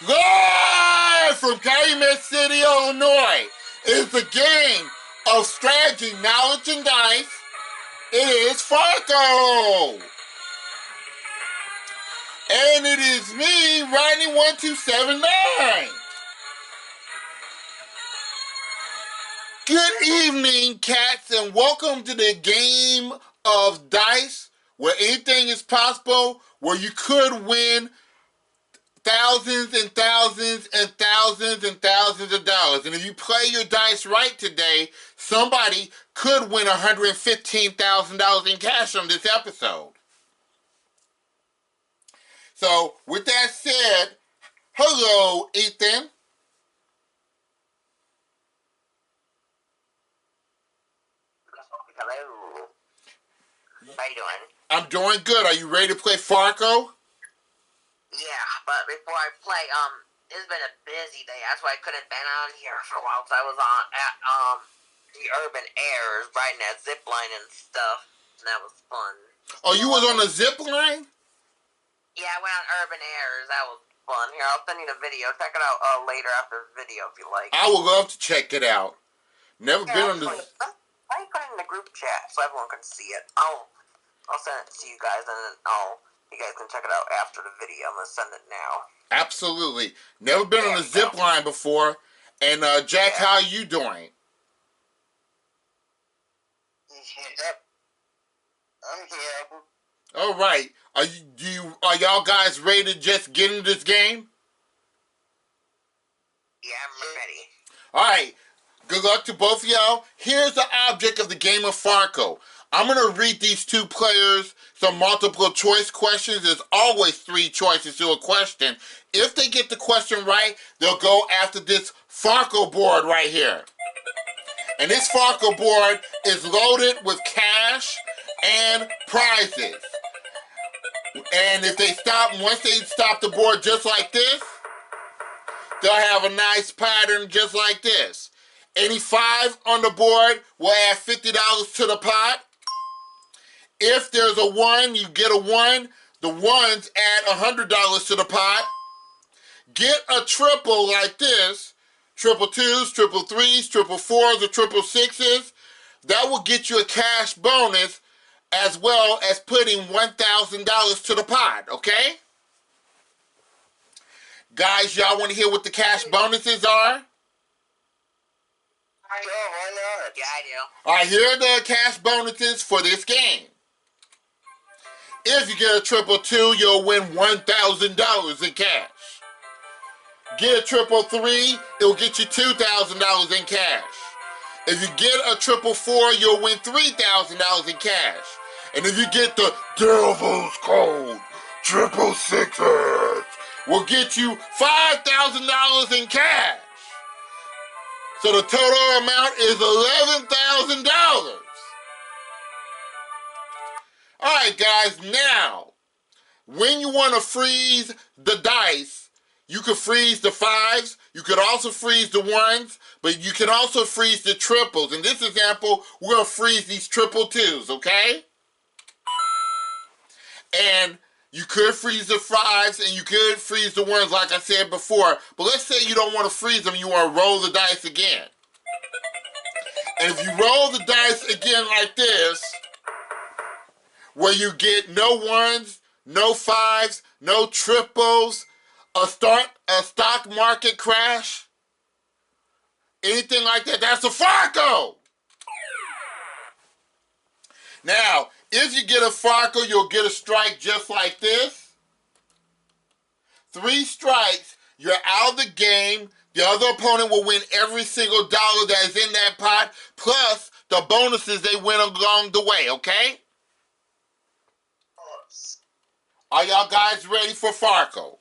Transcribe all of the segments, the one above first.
Live from Calumet City, Illinois, is the game of strategy, knowledge, and dice. It is Farkle. And it is me, Rodney1279. Good evening, cats, and welcome to the game of dice, where anything is possible, where you could win thousands and thousands and thousands and thousands of dollars. And if you play your dice right today, somebody could win $115,000 in cash on this episode. So, with that said, hello, Ethan. Hello. How you doing? I'm doing good. Are you ready to play Farkle? Yeah, but before I play, it's been a busy day. That's why I couldn't been on here for a while. So I was on at the Urban Airs riding that zip line and stuff, and that was fun. Oh, you was on a zip line? Yeah, I went on Urban Airs. That was fun. Here, I'll send you the video. Check it out later after the video if you like. I would love to check it out. Never been on the. I put it in the group chat so everyone can see it. I'll send it to you guys, and then you guys can check it out after the video. I'm gonna send it now. Absolutely. Never been on a zip line before. And Jack, how are you doing? Yep. I'm here. All right. Are y'all guys ready to just get into this game? Yeah, I'm ready. All right. Good luck to both of y'all. Here's the object of the game of Farkle. I'm going to read these two players some multiple choice questions. There's always 3 choices to a question. If they get the question right, they'll go after this Farkle board right here. And this Farkle board is loaded with cash and prizes. And if they once they stop the board just like this, they'll have a nice pattern just like this. Any 5 on the board will add $50 to the pot. If there's a 1, you get a 1. The 1s add $100 to the pot. Get a triple like this, triple 2s, triple 3s, triple 4s, or triple 6s. That will get you a cash bonus as well as putting $1,000 to the pot, okay? Guys, y'all want to hear what the cash bonuses are? Sure, why not? Yeah, I do. All right, here are the cash bonuses for this game. If you get a triple 2, you'll win $1,000 in cash. Get a triple 3, it'll get you $2,000 in cash. If you get a triple 4, you'll win $3,000 in cash. And if you get the Devil's Code triple 6s, will get you $5,000 in cash. So the total amount is $11,000. All right, guys, now, when you want to freeze the dice, you could freeze the 5s, you could also freeze the 1s, but you can also freeze the triples. In this example, we're going to freeze these triple 2s, okay? And you could freeze the 5s and you could freeze the 1s like I said before, but let's say you don't want to freeze them, you want to roll the dice again. And if you roll the dice again like this, where you get no 1s, no 5s, no triples, a stock market crash, anything like that, that's a Farkle! Now, if you get a Farkle, you'll get a strike just like this. 3 strikes, you're out of the game. The other opponent will win every single dollar that is in that pot, plus the bonuses they win along the way, okay? Are y'all guys ready for Farkle?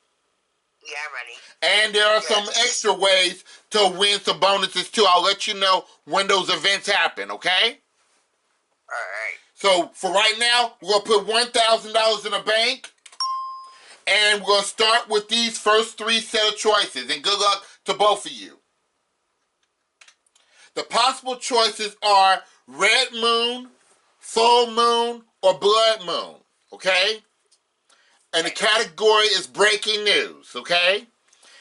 Yeah, I'm ready. And there are some extra ways to win some bonuses too. I'll let you know when those events happen, okay? Alright. So for right now, we're going to put $1,000 in the bank. And we're going to start with these first 3 set of choices. And good luck to both of you. The possible choices are red moon, full moon, or blood moon, okay? And the category is breaking news, okay?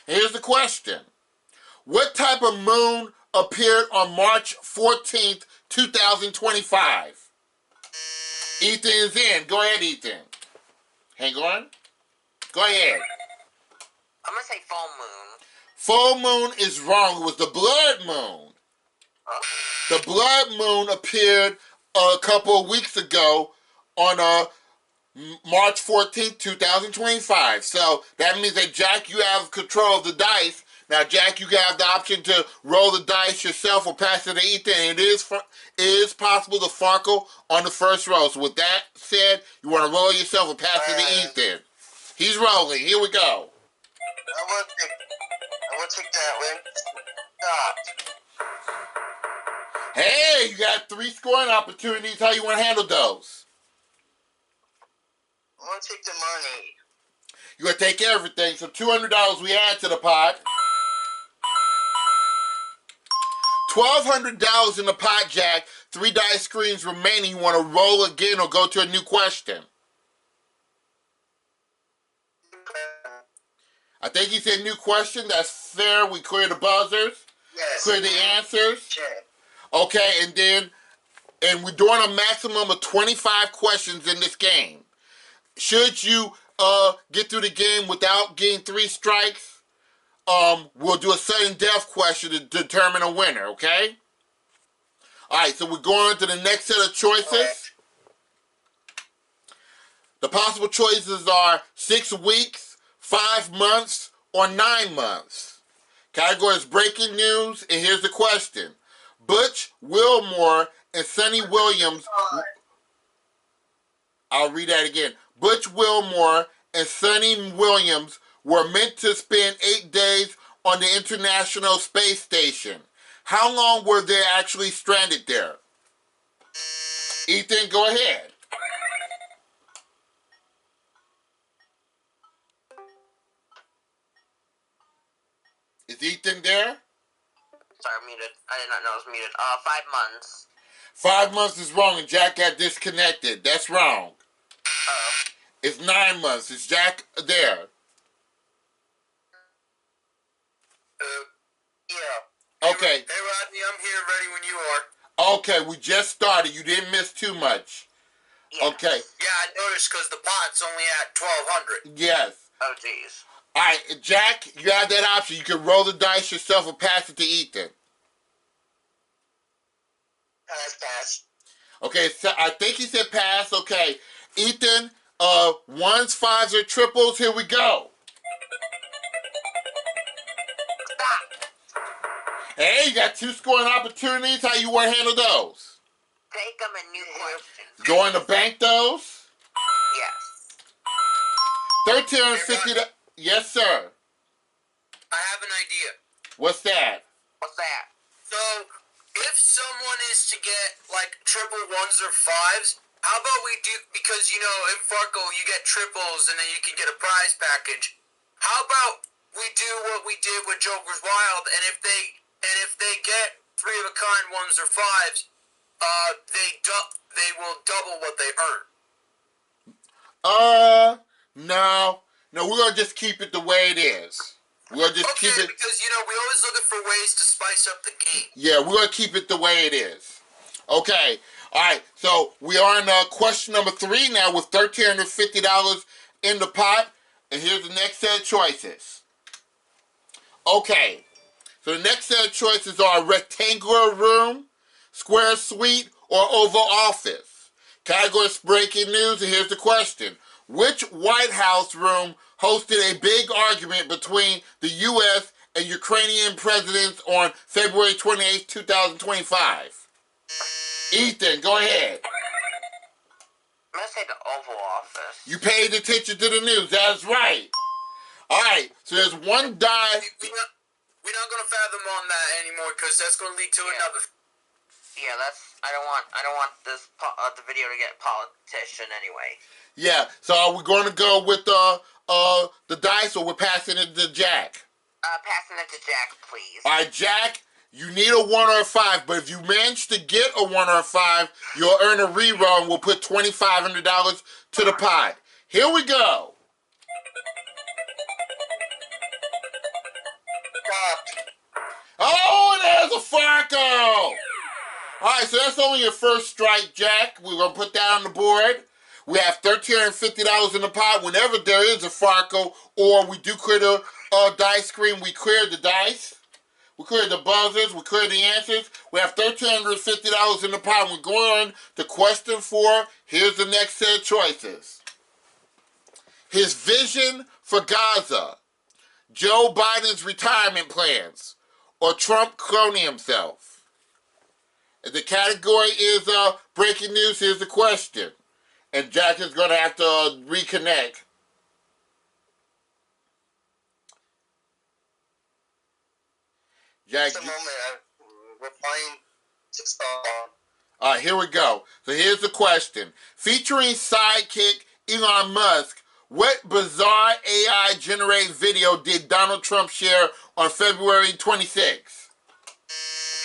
Here's the question. What type of moon appeared on March 14th, 2025? Ethan is in. Go ahead, Ethan. Hang on. Go ahead. I'm gonna say full moon. Full moon is wrong. It was the blood moon. The blood moon appeared a couple of weeks ago on March 14th, 2025. So that means that, Jack, you have control of the dice. Now, Jack, you have the option to roll the dice yourself or pass it to Ethan. And it is possible to Farkle on the first roll. So with that said, you want to roll yourself or pass it to Ethan. He's rolling. Here we go. I want to take that one. Stop. Hey, you got 3 scoring opportunities. How you want to handle those? I want to take the money. You're going to take everything. So $200 we add to the pot. $1,200 in the pot, Jack. 3 dice screens remaining. You want to roll again or go to a new question? I think you said new question. That's fair. We clear the buzzers. Yes. Clear the answers. Check. Okay, and we're doing a maximum of 25 questions in this game. Should you get through the game without getting 3 strikes, we'll do a sudden death question to determine a winner, okay? All right, so we're going on to the next set of choices. Okay. The possible choices are 6 weeks, 5 months, or 9 months. Category is breaking news, and here's the question. Butch Wilmore and Sonny Williams... I'll read that again. Butch Wilmore and Sonny Williams were meant to spend 8 days on the International Space Station. How long were they actually stranded there? Ethan, go ahead. Is Ethan there? Sorry, muted. I did not know it was muted. 5 months. 5 months is wrong, and Jack got disconnected. That's wrong. It's 9 months. Is Jack there? Yeah. Okay. Hey, Rodney, I'm here ready when you are. Okay, we just started. You didn't miss too much. Yes. Okay. Yeah, I noticed because the pot's only at 1,200. Yes. Oh, jeez. All right, Jack, you have that option. You can roll the dice yourself or pass it to Ethan. Pass. Okay, so I think he said pass. Okay, Ethan, ones, fives, or triples. Here we go. Stop. Hey, you got 2 scoring opportunities. How you want to handle those? Take them a new question. Going to bank those? Yes. $1,350. Yes, sir. I have an idea. What's that? What's that? So, if someone is to get, like, triple ones or fives, how about we do, because, you know, in Farkle, you get triples and then you can get a prize package. How about we do what we did with Joker's Wild, and if they get 3-of-a-kind ones or fives, they will double what they earn. No. No, we're going to just keep it the way it is. We're going to just keep it... because, you know, we're always looking for ways to spice up the game. Yeah, we're going to keep it the way it is. Okay. All right. So we are on question number 3 now with $1,350 in the pot. And here's the next set of choices. Okay. So the next set of choices are rectangular room, square suite, or oval office. Category is breaking news, and here's the question. Which White House room hosted a big argument between the U.S. and Ukrainian presidents on February 28, 2025? Ethan, go ahead. I'm going to say the Oval Office. You paid attention to the news. That's right. All right, so there's one die. We're not going to fathom on that anymore because that's going to lead to another. Yeah, I don't want this the video to get politician anyway. Yeah, so are we going to go with the dice, or we're passing it to Jack? Passing it to Jack, please. All right, Jack, you need a 1 or a 5, but if you manage to get a 1 or a 5, you'll earn a reroll, and we'll put $2,500 to the pot. Here we go. Oh, there's a Farkle! Alright, so that's only your first strike, Jack. We're going to put that on the board. We have $1,350 in the pot. Whenever there is a Farkle or we do clear the dice screen, we clear the dice. We cleared the buzzers. We cleared the answers. We have $1,350 in the pot. We're going to question 4. Here's the next set of choices. His vision for Gaza, Joe Biden's retirement plans, or Trump cloning himself. And the category is breaking news. Here's the question. And Jack is going to have to reconnect. Jack, just a moment. We're playing just all right, here we go. So here's the question. Featuring sidekick Elon Musk, what bizarre AI-generated video did Donald Trump share on February 26th?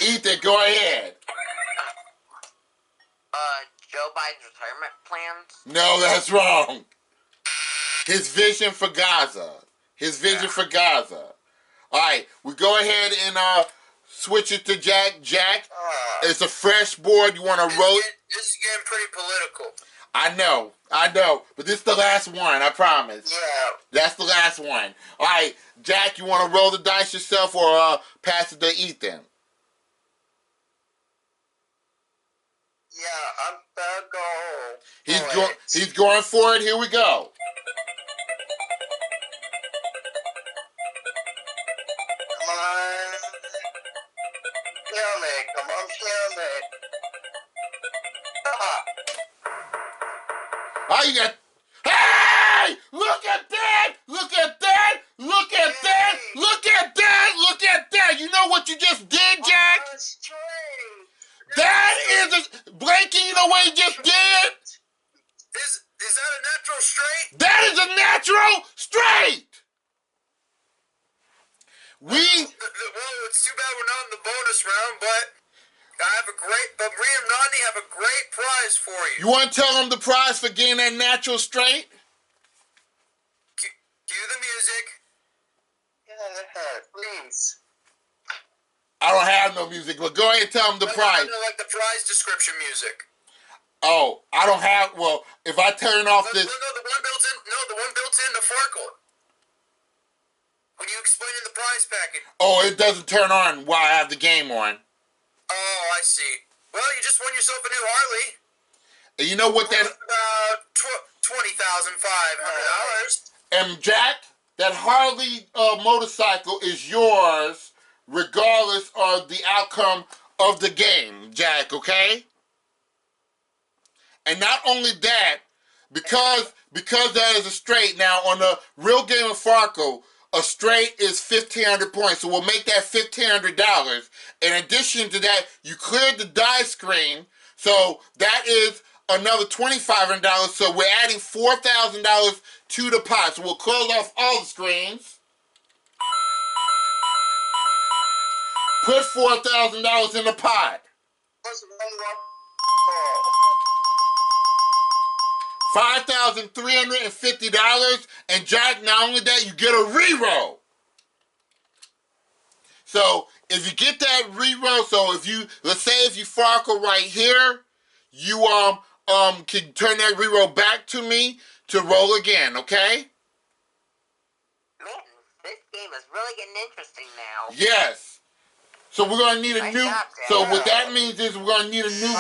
Ethan, go ahead. Joe Biden's retirement plans? No, that's wrong. His vision for Gaza. His vision for Gaza. All right, we go ahead and switch it to Jack. Jack, it's a fresh board. You want to roll? This is getting pretty political. I know, but this is the last one, I promise. Yeah. That's the last one. All right, Jack, you want to roll the dice yourself or pass it to Ethan? Yeah, I'm gonna go. He's going for it. Here we go. Come on. Kill me. Come on, kill me. Oh, you got... Hey! Look at that! Look at that! Look at that! Look at that! Look at that! You know what you just did, Jack? That is a... Blanky, you know what he just did? Is that a natural straight? That is a natural straight! Well, it's too bad we're not in the bonus round, but me and Rodney have a great prize for you. You want to tell them the prize for getting that natural straight? Cue the music. Yeah, please. I don't have no music, but go ahead and tell them the prize. No, like the prize description music. Oh, I don't have... Well, if I turn off this... No, the one built in the Farkle. When you explain in the prize packet. Oh, it doesn't turn on while I have the game on. Oh, I see. Well, you just won yourself a new Harley. And you know what that... About $20,500. And Jack, that Harley motorcycle is yours regardless of the outcome of the game, Jack, okay? And not only that, because that is a straight, now on the real game of Farkle, a straight is 1,500 points, so we'll make that $1,500. In addition to that, you cleared the die screen, so that is another $2,500, so we're adding $4,000 to the pot. So we'll close off all the screens. Put $4,000 in the pot. $5,350, and Jack, not only that, you get a reroll. So if you get that reroll, so if you, let's say if you Farkle right here, you can turn that reroll back to me to roll again, okay? Man, this game is really getting interesting now. Yes. So we're gonna need a new. So what that means is we're gonna need a new.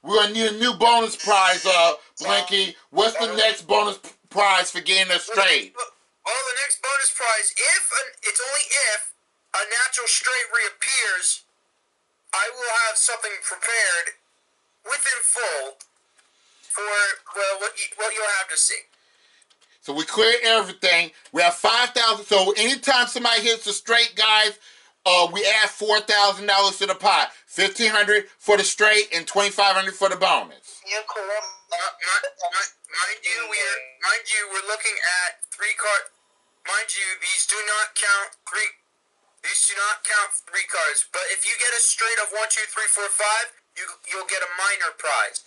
We're gonna need a new bonus prize, Blinky. What's the next bonus prize for getting us straight? Well, the next bonus prize, it's only if a natural straight reappears, I will have something prepared within full for what you'll have to see. So we cleared everything. We have 5,000. So anytime somebody hits a straight, guys, we add $4,000 to the pot. $1,500 for the straight and $2,500 for the bonus. Mind you, we're looking at 3 card. Mind you, these do not count 3. These do not count 3 cards. But if you get a straight of 1, 2, 3, 4, 5, you'll get a minor prize.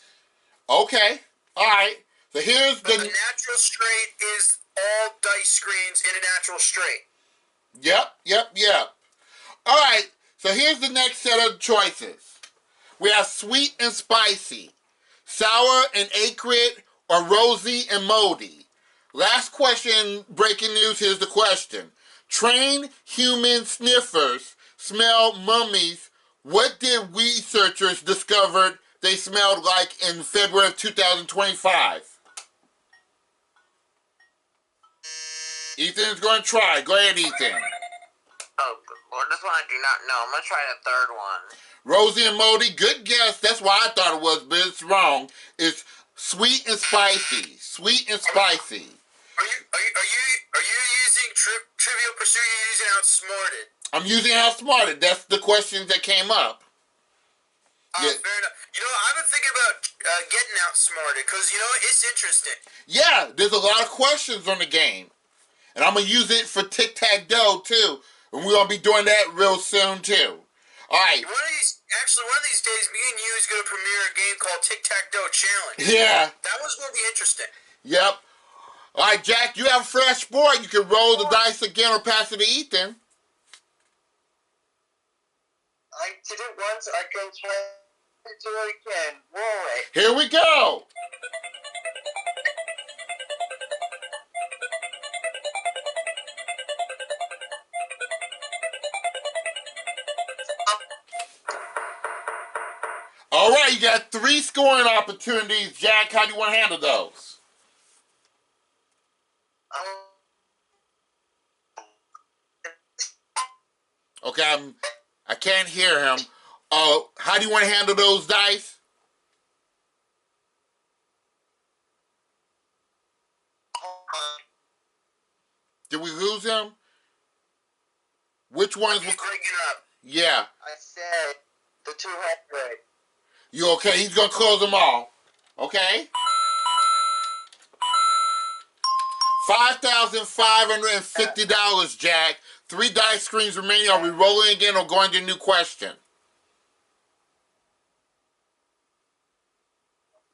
Okay. All right. So here's the natural straight is all dice screens in a natural straight. Yep. All right, so here's the next set of choices. We have sweet and spicy, sour and acrid, or rosy and moldy. Last question, breaking news, here's the question. Trained human sniffers smell mummies. What did researchers discover they smelled like in February of 2025? Ethan's going to try. Go ahead, Ethan. Oh, good lord, this one I do not know. I'm gonna try the third one. Rosy and moldy, good guess. That's why I thought it was, but it's wrong. It's sweet and spicy. Sweet and spicy. Are you using Trivial Pursuit? Or are you using Outsmarted? I'm using Outsmarted. That's the questions that came up. Yeah. Fair enough. You know, I've been thinking about getting Outsmarted because, you know, it's interesting. Yeah, there's a lot of questions on the game. And I'm going to use it for tic-tac-toe, too. And we're going to be doing that real soon, too. All right. One of these days, me and you is going to premiere a game called Tic-Tac-Toe Challenge. Yeah. That was going to be interesting. Yep. All right, Jack, you have a fresh board. You can roll the dice again or pass it to Ethan. I did it once. I can try to do it again. Roll it. Here we go. All right, you got 3 scoring opportunities. Jack, how do you want to handle those? Okay, I can't hear him. How do you want to handle those dice? Did we lose him? Which ones? He's breaking up. Yeah. I said the 200. You okay? He's gonna close them all. Okay. $5,550, Jack. 3 dice screens remaining. Are we rolling again or going to a new question?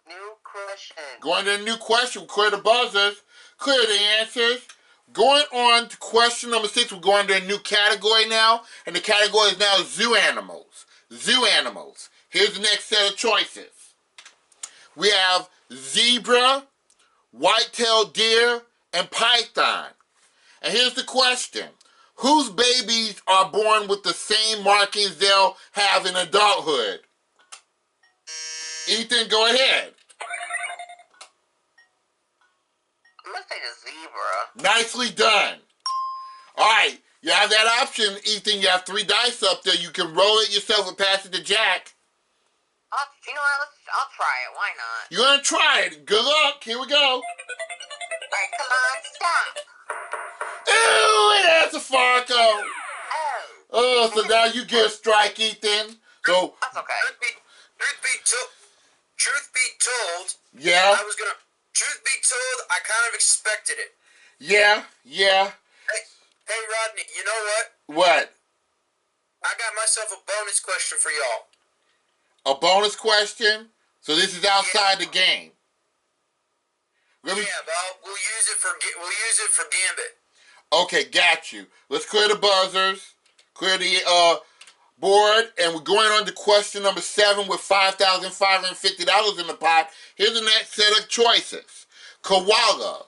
New question. Going to a new question. Clear the buzzers. Clear the answers. Going on to question number 6. We're going to a new category now. And the category is now zoo animals. Zoo animals. Here's the next set of choices. We have zebra, white-tailed deer, and python. And here's the question. Whose babies are born with the same markings they'll have in adulthood? Ethan, go ahead. I'm gonna say the zebra. Nicely done. All right, you have that option, Ethan. You have 3 dice up there. You can roll it yourself and pass it to Jack. You know what? I'll try it. Why not? You're going to try it. Good luck. Here we go. All right, come on, stop. Ooh, it has a Farkle. Oh. Oh, so now you get a strike, Ethan. So That's okay. Truth be told, yeah, truth be told, I kind of expected it. yeah. Hey, Rodney, you know what? What? I got myself a bonus question for y'all. A bonus question? So this is outside the game. Yeah, but we'll use it for Gambit. Okay, got you. Let's clear the buzzers, clear the board, and we're going on to question number 7 with $5,550 in the pot. Here's the next set of choices. Koala,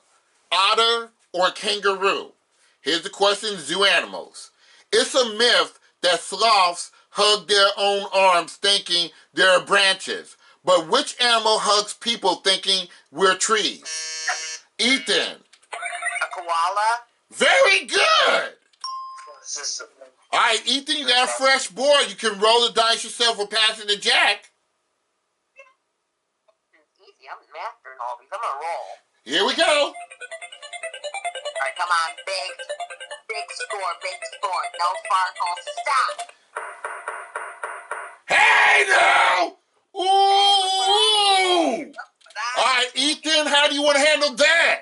otter, or kangaroo? Here's the question, zoo animals. It's a myth that sloths hug their own arms thinking they're branches. But which animal hugs people thinking we're trees? Ethan. A koala? Very good! All right, Ethan, you got a fresh board. You can roll the dice yourself or pass it to Jack. It's easy. I'm mastering all these. I'm gonna roll. Here we go. All right, come on, big score. No Farkle, stop. Hey, now! Ooh! All right, Ethan, how do you want to handle that?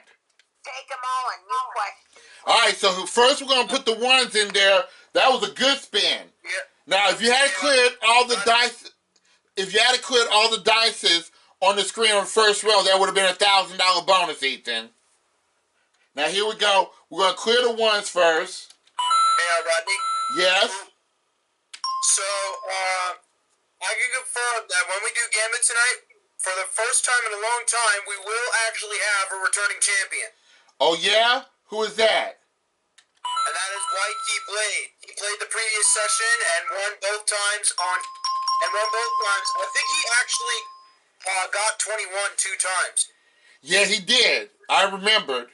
Take them all and new questions. All right, so first we're going to put the ones in there. That was a good spin. Yeah. Now, if you had cleared all the dice, dices on the screen on the first row, that would have been a $1,000 bonus, Ethan. Now, here we go. We're going to clear the ones first. Hey, Rodney. Yes? So, I can confirm that when we do Gambit tonight, for the first time in a long time, we will actually have a returning champion. Oh, yeah? Who is that? And that is Waikey Blade. He played the previous session and won both times I think he actually got 21 two times. Yeah, he did. I remembered.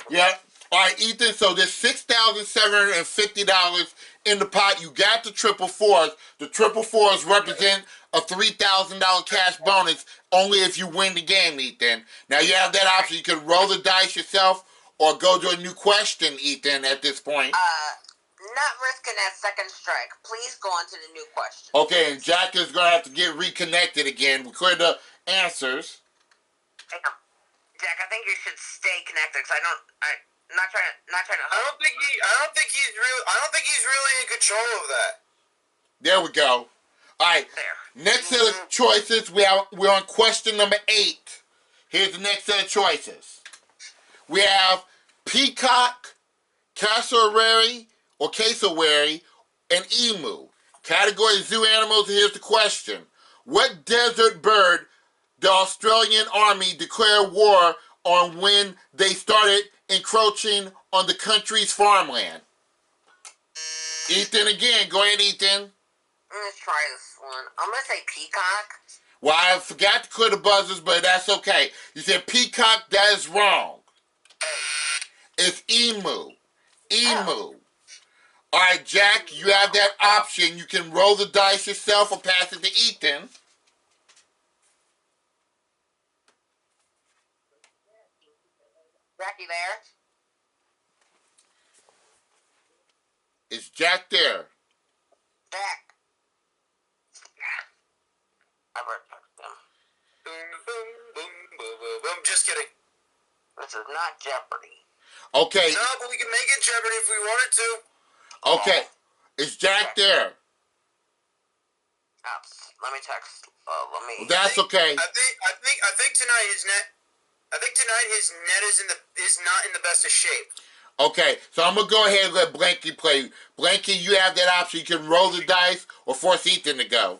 Yeah. All right, Ethan, so there's $6,750 in the pot. You got the triple fours. The triple fours represent a $3,000 cash bonus only if you win the game, Ethan. Now, you have that option. You can roll the dice yourself or go to a new question, Ethan, at this point. Not risking that second strike. Please go on to the new question. Okay, and Jack is going to have to get reconnected again. We cleared the answers. Jack, I think you should stay connected because I'm not trying to. I don't think he's really in control of that. There we go. All right. There. Next set of choices. We're on question number 8. Here's the next set of choices. We have peacock, cassowary, or cassowary, and emu. Category zoo animals. Here's the question: what desert bird the Australian Army declared war on when they started encroaching on the country's farmland? Ethan again. Go ahead, Ethan. Let's try this one. I'm going to say peacock. Well, I forgot to clear the buzzers, but that's okay. You said peacock. That is wrong. It's emu. Emu. Oh. All right, Jack, you have that option. You can roll the dice yourself or pass it to Ethan. Jack, you there? Is Jack there? Jack. I heard them. Boom, boom, boom, boom, boom, boom. Just kidding. This is not Jeopardy. Okay. No, but we can make it Jeopardy if we wanted to. Okay. Is Jack there? Let me text. Let me. That's okay. I think tonight his net. I think tonight his net is not in the best of shape. Okay, so I'm going to go ahead and let Blanky play. Blanky, you have that option. You can roll the dice or force Ethan to go.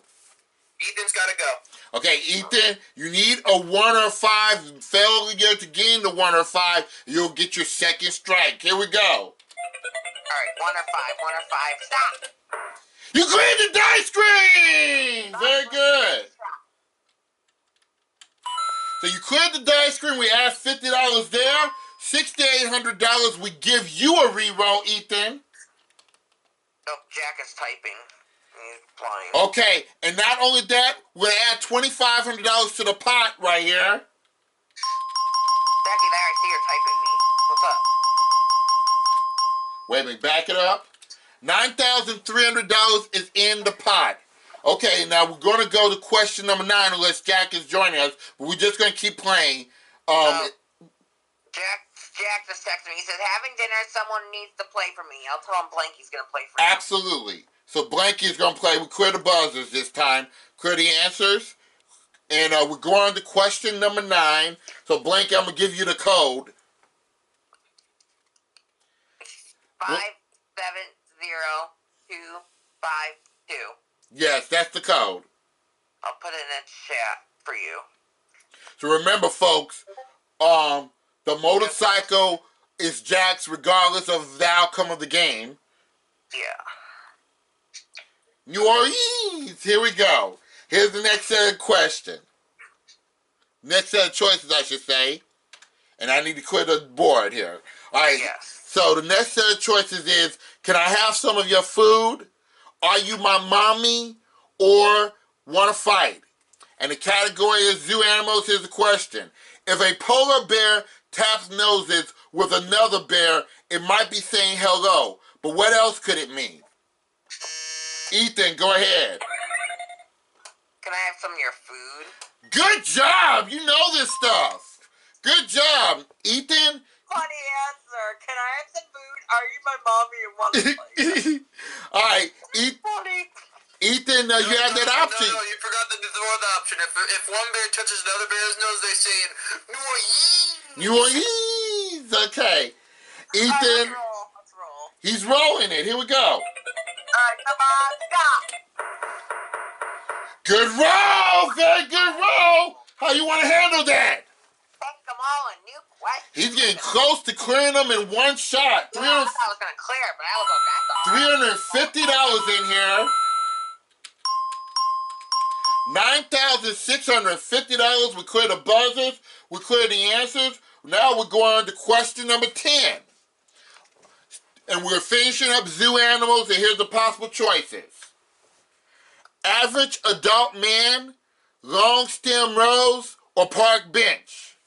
Ethan's got to go. Okay, Ethan, you need a 1 or 5. Failure to gain the 1 or 5, you'll get your second strike. Here we go. All right, 1 or 5. Stop. You cleared the dice screen! Very good. So you cleared the dice screen. We add $50 there. $6,800. We give you a reroll, Ethan. Oh, Jack is typing. He's flying. Okay, and not only that, we'll add $2,500 to the pot right here. Jackie, there, I see you're typing me. What's up? Wait a minute, back it up. $9,300 is in the pot. Okay, now we're going to go to question number 9 unless Jack is joining us, but we're just going to keep playing. Jack just texted me. He says, having dinner, someone needs to play for me. I'll tell him Blanky's going to play for me. Absolutely. So Blanky's going to play. We clear the buzzers this time. Clear the answers. And we're going to question number 9. So Blanky, I'm going to give you the code. 570252. Yes, that's the code. I'll put it in the chat for you. So remember, folks, the motorcycle is Jack's regardless of the outcome of the game. Yeah. New Orleans. Here we go. Here's the next set of questions. Next set of choices, I should say. And I need to clear the board here. All right. Yes. So the next set of choices is, can I have some of your food? Are you my mommy? Or want to fight? And the category is zoo animals. Here's the question. If a polar bear taps noses with another bear, it might be saying hello. But what else could it mean? Ethan, go ahead. Can I have some of your food? Good job. You know this stuff. Good job. Ethan? Funny answer. Can I have some food? Are you my mommy and want to play? All right. Funny. Ethan, you have that option. No, you forgot the fourth option. If one bear touches another bear's nose, they say New Orleans. New Orleans. Okay. Ethan, Let's roll. He's rolling it. Here we go. Alright, come on, stop! Good roll. Very good roll. How you want to handle that? Take them all a new question. He's getting close to clearing them in one shot. Yeah, I thought I was going to clear it, but I was $350 in here. $9,650. We clear the buzzers. We clear the answers. Now we're going on to question number 10. And we're finishing up zoo animals, and here's the possible choices. Average adult man, long stem rose, or park bench.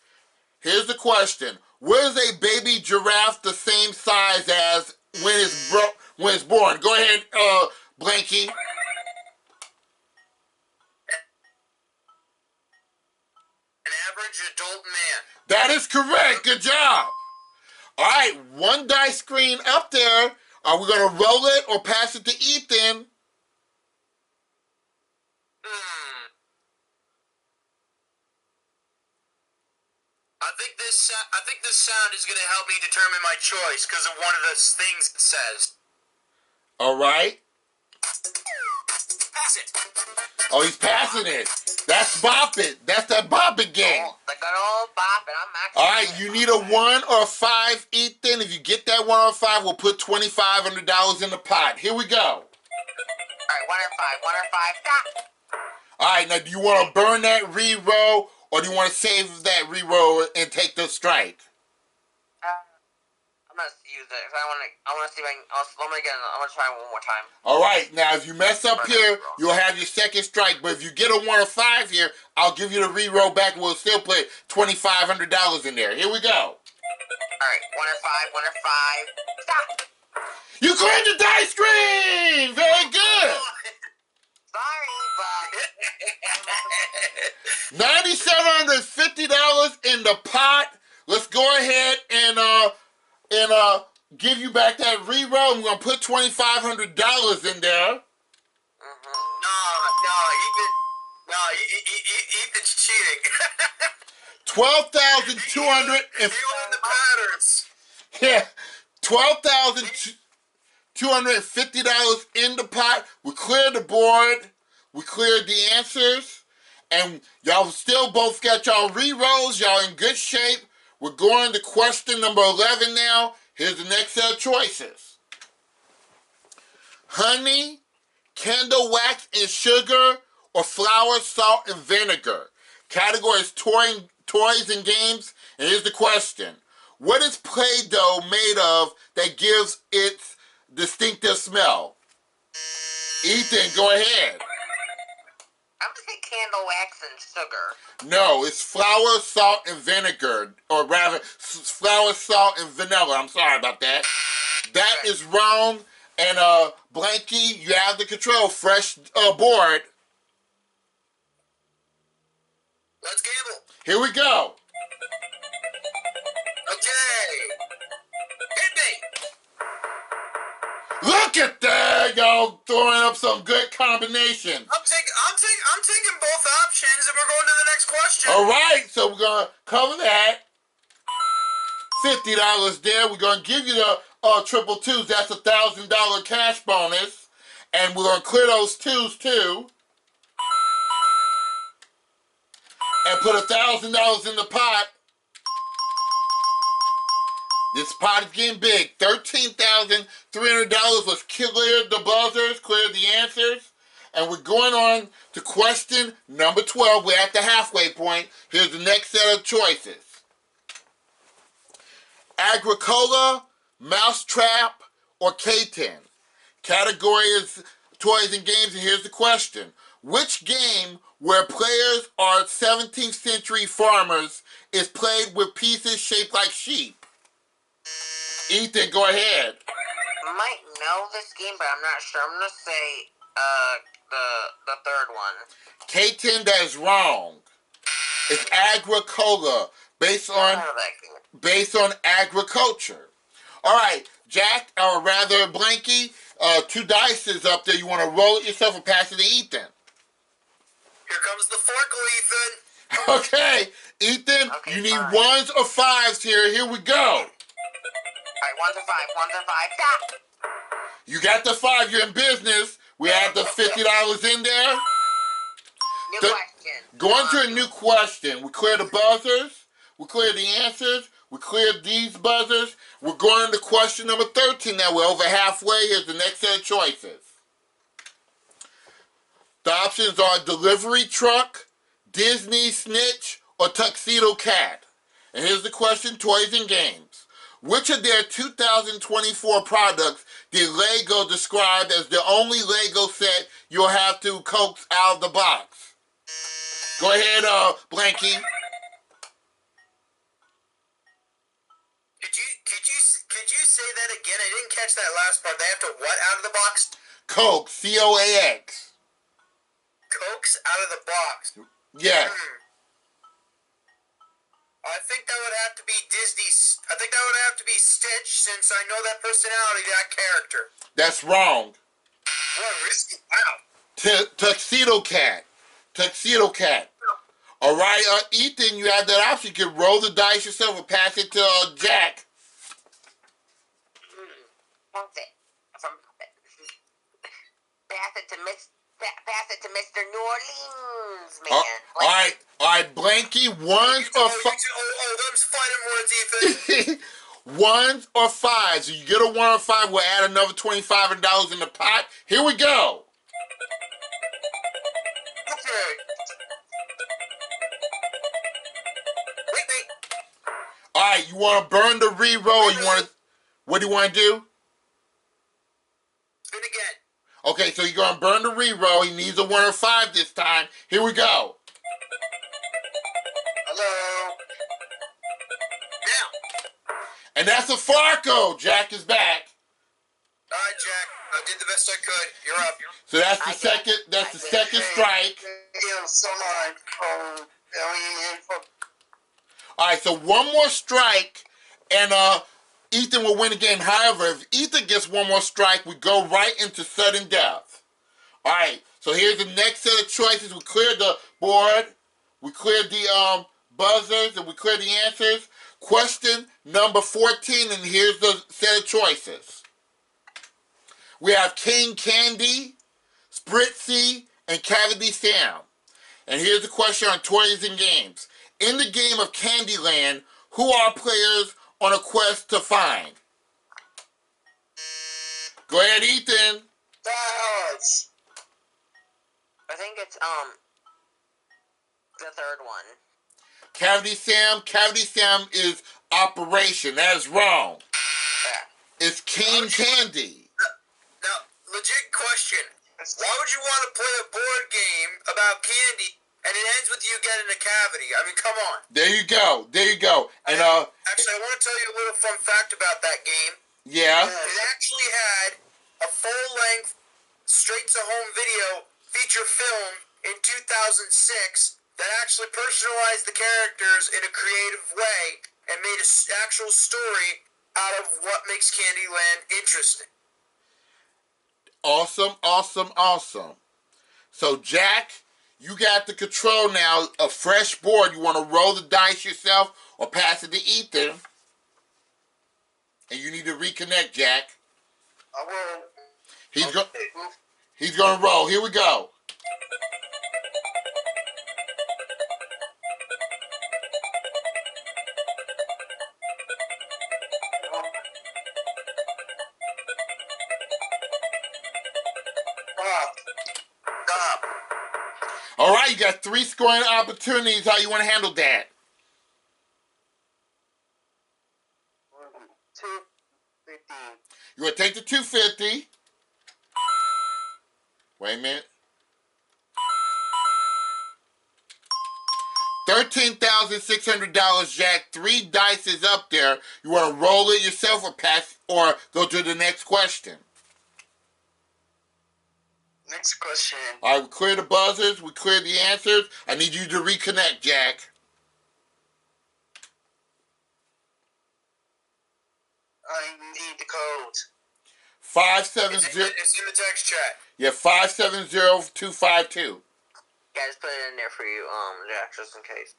Here's the question. What is a baby giraffe the same size as when it's born? Go ahead, Blanky. An average adult man. That is correct. Good job. All right, one dice screen up there. Are we going to roll it or pass it to Ethan? I think this sound is going to help me determine my choice because of one of the things it says. All right. Pass it. Oh, he's passing it. That's Bop It. That's that Bop It game. Oh, the good old bop, and I'm actually... All right, you need a 1 or a 5, Ethan. If you get that 1 or 5, we'll put $2,500 in the pot. Here we go. Alright, 1 or 5, stop! All right, now do you want to burn that re-roll, or do you want to save that re-roll and take the strike? I'm gonna use it. I want to see if I can... I'm gonna try one more time. All right, now if you mess up here, you'll have your second strike. But if you get a 1 or 5 here, I'll give you the re-roll back, and we'll still put $2,500 in there. Here we go. Alright, 1 or 5, stop! You cleared the dice screen! Very good! Sorry, but... $9,750 in the pot. Let's go ahead and give you back that re-roll. I'm gonna put $2,500 in there. Ethan's cheating. 12,200 and Feeling the patterns. yeah, $12,250 in the pot. We cleared the board. We cleared the answers, and y'all still both got y'all re-rolls. Y'all in good shape. We're going to question number 11 now. Here's the next set of choices. Honey, candle wax and sugar, or flour, salt, and vinegar. Category is toys and games. And here's the question. What is Play-Doh made of that gives its distinctive smell? Ethan, go ahead. I'm gonna say candle wax and sugar. No, it's flour, salt, and vinegar. Or rather, flour, salt, and vanilla. I'm sorry about that. That is wrong. And Blanky, you have the control. Fresh board. Let's gamble. Here we go. Okay. Hit me. Look at that, y'all throwing up some good combinations. I'm taking both options, and we're going to the next question. All right, so we're gonna cover that. $50 there. We're gonna give you the triple twos. That's $1,000 cash bonus, and we're gonna clear those twos too, and put $1,000 in the pot. This pot is getting big. $13,300 was cleared the buzzers, cleared the answers. And we're going on to question number 12. We're at the halfway point. Here's the next set of choices. Agricola, Mousetrap, or K-10. Category is toys and games, and here's the question. Which game where players are 17th century farmers is played with pieces shaped like sheep? Ethan, go ahead. I might know this game, but I'm not sure. I'm gonna say the third one. K-10, that is wrong. It's Agricola, based on agriculture. All right, Jack, or rather Blanky, 2 dice is up there. You want to roll it yourself or pass it to Ethan? Here comes the Farkle, Ethan. Okay, Ethan, you need 1s or 5s here. Here we go. Alright, 1 through 5. 1 through 5. Stop! You got the 5. You're in business. We add the $50 in there. New question. Going to a new question. We clear the buzzers. We clear the answers. We cleared these buzzers. We're going to question number 13 now. We're over halfway. Here's the next set of choices. The options are delivery truck, Disney snitch, or tuxedo cat. And here's the question, toys and games. Which of their 2024 products did Lego describe as the only Lego set you'll have to coax out of the box? Go ahead, Blanky. Could you say that again? I didn't catch that last part. They have to what out of the box? Coax, C-O-A-X. Coax out of the box. Yes. I think that would have to be Disney. I think that would have to be Stitch, since I know that personality, that character. That's wrong. What, really? Wow. Tuxedo cat. Tuxedo cat. All right, Ethan, you have that option. You can roll the dice yourself or pass it to Jack. Pass it. Pass it to Mr. New Orleans, man. All right, Blanky, ones or fives? Them's fighting words, Ethan. Ones or fives? If you get a 1 or 5, we'll add another $25 in the pot. Here we go. Wait. All right, you want to burn the re-roll? You want to? What do you want to do? Spin again. Okay, so you're going to burn the re-roll. He needs a 1 or 5 this time. Here we go. Hello. Now. And that's a Farkle. Jack is back. All right, Jack. I did the best I could. You're up. So that's the second. That's the second strike. All right, so one more strike, and Ethan will win the game. However, if Ethan gets one more strike, we go right into sudden death. All right, so here's the next set of choices. We cleared the board, we cleared the buzzers, and we cleared the answers. Question number 14, and here's the set of choices. We have King Candy, Spritzy, and Cavity Sam. And here's the question on toys and games. In the game of Candyland, who are players on a quest to find? Go ahead, Ethan. I think it's the third one. Cavity Sam. Cavity Sam is Operation. That is wrong. Yeah. It's King Candy. Now, legit question. Why would you want to play a board game about candy and it ends with you getting a cavity? I mean, come on. There you go. There you go. And actually, I want to tell you a little fun fact about that game. Yeah. It actually had a full-length, straight-to-home video feature film in 2006 that actually personalized the characters in a creative way and made an actual story out of what makes Candyland interesting. Awesome, awesome, awesome. So, Jack, you got the control now. A fresh board. You want to roll the dice yourself or pass it to Ethan. And you need to reconnect, Jack. I will. He's going to roll. Here we go. All right, you got 3 scoring opportunities. How you want to handle that? 250. You want to take the 250. Wait a minute. $13,600, Jack. 3 dice is up there. You want to roll it yourself or pass or go to the next question? Next question. All right, we cleared the buzzers. We cleared the answers. I need you to reconnect, Jack. I need the code. 570. It's in the text chat. Yeah, 570252. Yeah, just put it in there for you, Jack, just in case.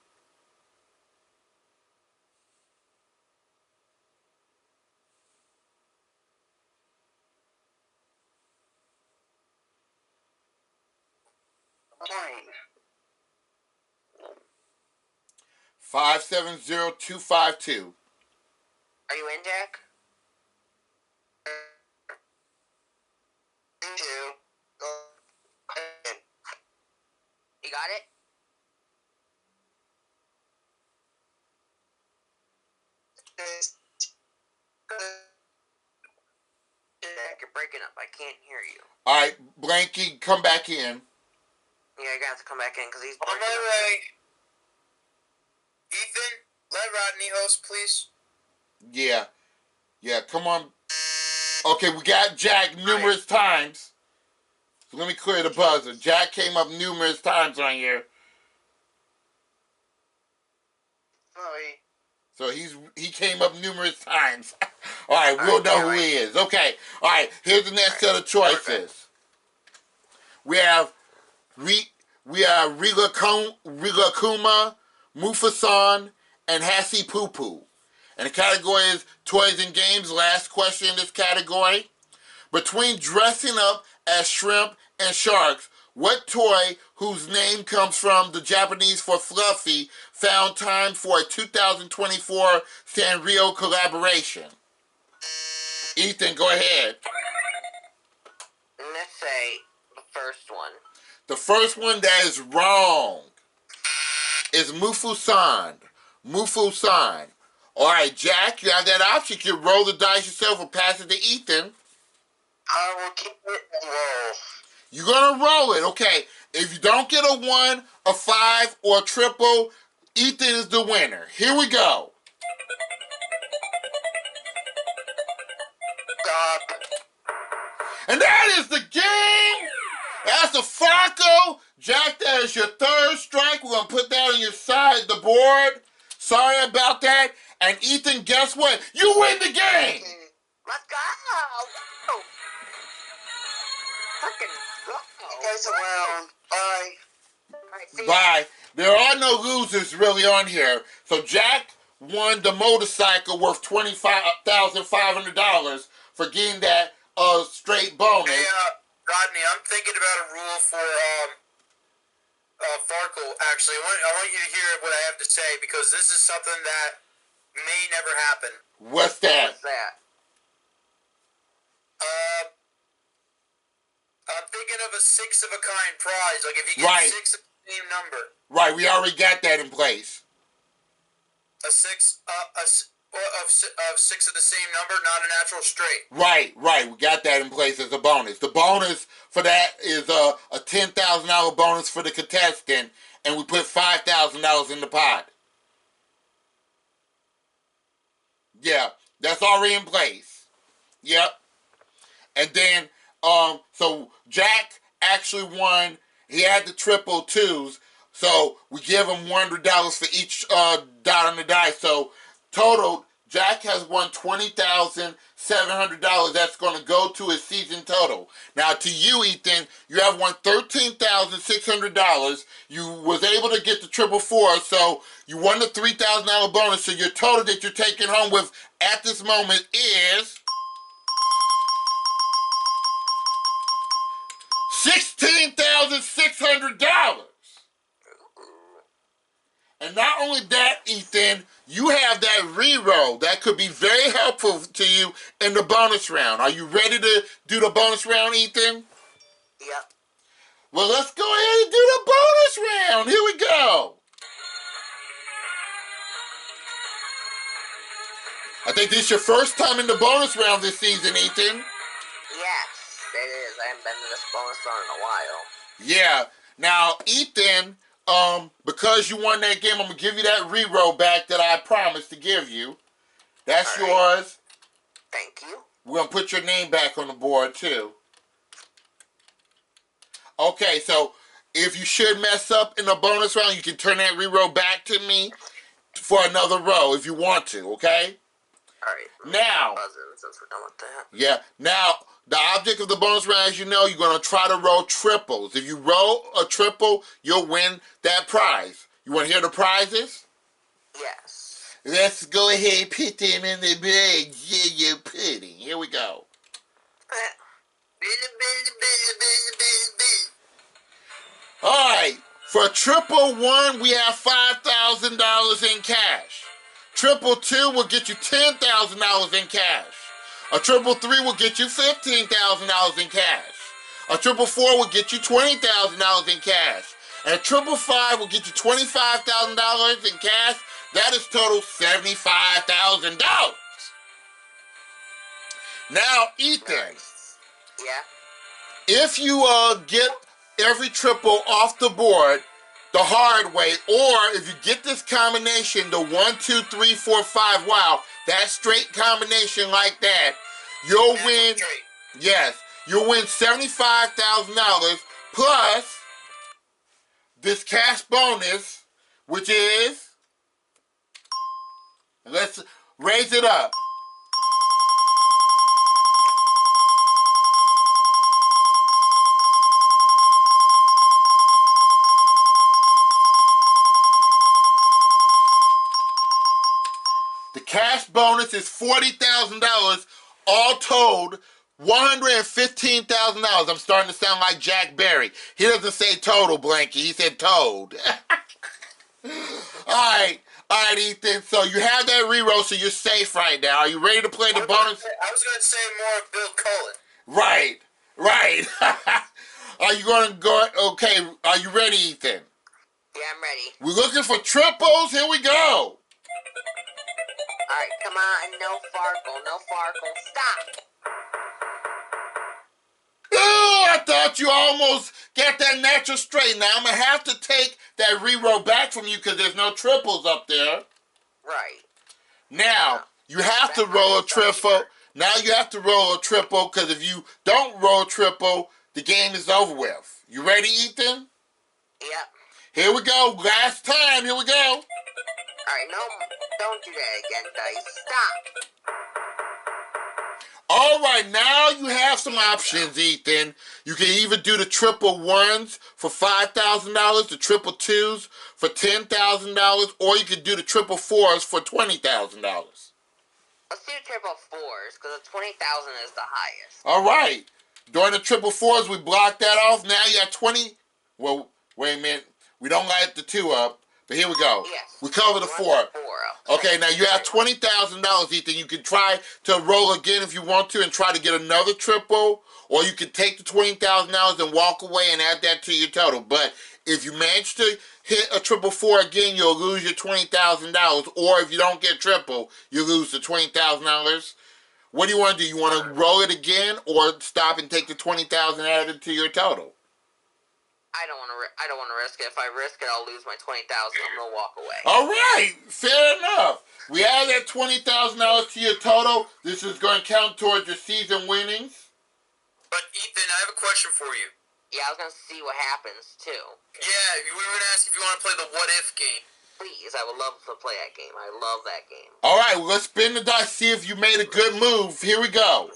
Point. 570252. Are you in, Jack? You got it? Jack, you're breaking up. I can't hear you. All right, Blanky, come back in. Yeah, you're gonna have to come back in because he's On breaking my up. way. Ethan, let Rodney host, please. Yeah. Yeah, come on. Okay, we got Jack numerous times. So let me clear the buzzer. Jack came up numerous times on here. Sorry. So he came up numerous times. All right, we'll know who he is. Okay. All right, here's the next set of choices. We have Rigakuma, Mufasan, and Hasi Poo Poo. And the category is toys and games. Last question in this category. Between dressing up as shrimp and sharks, what toy whose name comes from the Japanese for Fluffy found time for a 2024 Sanrio collaboration? Ethan, go ahead. Let's say the first one. The first one that is wrong is Mufusan. Mufusan. All right, Jack, you have that option. You can roll the dice yourself or pass it to Ethan. I will keep it low. You're going to roll it, okay. If you don't get a 1, a 5, or a triple, Ethan is the winner. Here we go. Stop. And that is the game. That's a Farkle. Jack, that is your third strike. We're going to put that on your side of the board. Sorry about that. And Ethan, guess what? You win the game. Let's go. Fucking go. You guys around. Bye. Bye. There are no losers really on here. So Jack won the motorcycle worth $25,500 for getting that straight bonus. Hey, Rodney, I'm thinking about a rule for Farkle. Actually, I want you to hear what I have to say because this is something that may never happen. What's that? What's that? I'm thinking of a 6 of a kind prize. Like if you get 6 of the same number. Right, we already got that in place. A 6 of 6 of the same number, not a natural straight. Right. We got that in place as a bonus. The bonus for that is a $10,000 bonus for the contestant, and we put $5,000 in the pot. Yeah, that's already in place. Yep. And then, so Jack actually won. He had the triple twos, so we give him $100 for each dot on the dice. So total, Jack has won $20,700. That's going to go to his season total. Now to you, Ethan, you have won $13,600. You was able to get the triple four, so you won the $3,000 bonus. So your total that you're taking home with at this moment is $16,600. And not only that, Ethan, you have that reroll. That could be very helpful to you in the bonus round. Are you ready to do the bonus round, Ethan? Yep. Well, let's go ahead and do the bonus round. Here we go. I think this is your first time in the bonus round this season, Ethan. Yes, it is. I haven't been to this bonus round in a while. Yeah. Now, Ethan, because you won that game, I'm going to give you that reroll back that I promised to give you. That's yours. Thank you. We're going to put your name back on the board, too. Okay, so if you should mess up in the bonus round, you can turn that reroll back to me for another row if you want to, okay? All right. Now, since we're done with that. yeah, now, the object of the bonus round, as you know, you're going to try to roll triples. If you roll a triple, you'll win that prize. You want to hear the prizes? Yes. Let's go ahead and put them in the bag. Yeah, you're pudding. Here we go. All For triple one, we have $5,000 in cash. Triple two will get you $10,000 in cash. A triple three will get you $15,000 in cash. A triple four will get you $20,000 in cash. And a triple five will get you $25,000 in cash. That is total $75,000. Now, Ethan. Yeah. If you get every triple off the board the hard way, or if you get this combination, the 1, 2, 3, 4, 5, wow, that straight combination like that, you'll win. Yes, you'll win $75,000 plus this cash bonus, which is, let's raise it up. The cash bonus is $40,000, all told, $115,000. I'm starting to sound like Jack Berry. He doesn't say total, Blanky. He said toad. All right, Ethan. So you have that reroll, so you're safe right now. Are you ready to play the bonus? I was going to say more of Bill Cullen. Right. Are you going to go? Okay, are you ready, Ethan? Yeah, I'm ready. We're looking for triples. Here we go. Alright, come on, no Farkle, stop! Ooh, I thought you almost got that natural straight. Now I'm going to have to take that reroll back from you because there's no triples up there. Right. Now, you have to roll a triple. Now you have to roll a triple because if you don't roll a triple, the game is over with. You ready, Ethan? Yep. Here we go. Last time. Here we go. Alright, no, don't do that again, Dice. Stop! All right, now you have some options, Ethan. You can either do the triple ones for $5,000, the triple twos for $10,000, or you could do the triple fours for $20,000. Let's do triple fours, because the 20,000 is the highest. All right. During the triple fours, we blocked that off. Now you have 20. Well, wait a minute. We don't light the 2 up. But here we go. Yes. We cover the 4. Okay, now you have $20,000, Ethan. You can try to roll again if you want to and try to get another triple, or you can take the $20,000 and walk away and add that to your total. But if you manage to hit a triple 4 again, you'll lose your $20,000. Or if you don't get triple, you lose the $20,000. What do you want to do? You want to roll it again or stop and take the $20,000 added to your total? I don't want to risk it. If I risk it, I'll lose my $20,000. I'm gonna walk away. All right, fair enough. We add that $20,000 to your total. This is going to count towards your season winnings. But Ethan, I have a question for you. Yeah, I was gonna see what happens too. Yeah, we were gonna ask if you want to play the what if game. Please, I would love to play that game. I love that game. All right, well, let's spin the dice. See if you made a good move. Here we go.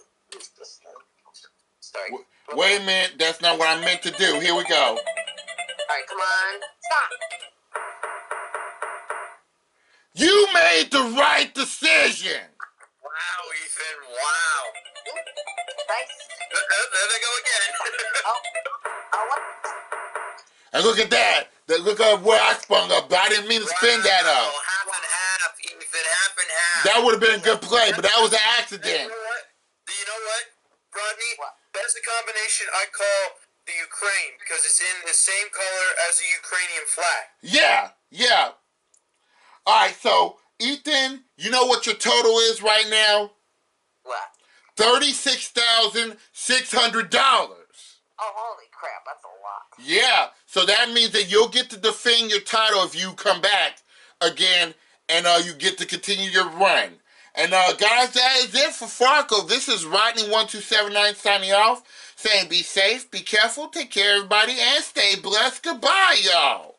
Sorry. Wait a minute, that's not what I meant to do. Here we go. Alright, come on. Stop! You made the right decision! Wow, Ethan, wow. Dice. There they go again. What? And look at that. Look at where I sprung up, but I didn't mean to spin that up. Half and half, Ethan, half and half. That would have been a good play, but that was an accident. Do you know what, Rodney? What? That's the combination I call the Ukraine, because it's in the same color as the Ukrainian flag. Yeah. All right, so, Ethan, you know what your total is right now? What? $36,600. Oh, holy crap, that's a lot. Yeah, so that means that you'll get to defend your title if you come back again, and you get to continue your run. And guys, that is it for Farkle. This is Rodney1279 signing off, saying be safe, be careful, take care everybody, and stay blessed. Goodbye, y'all.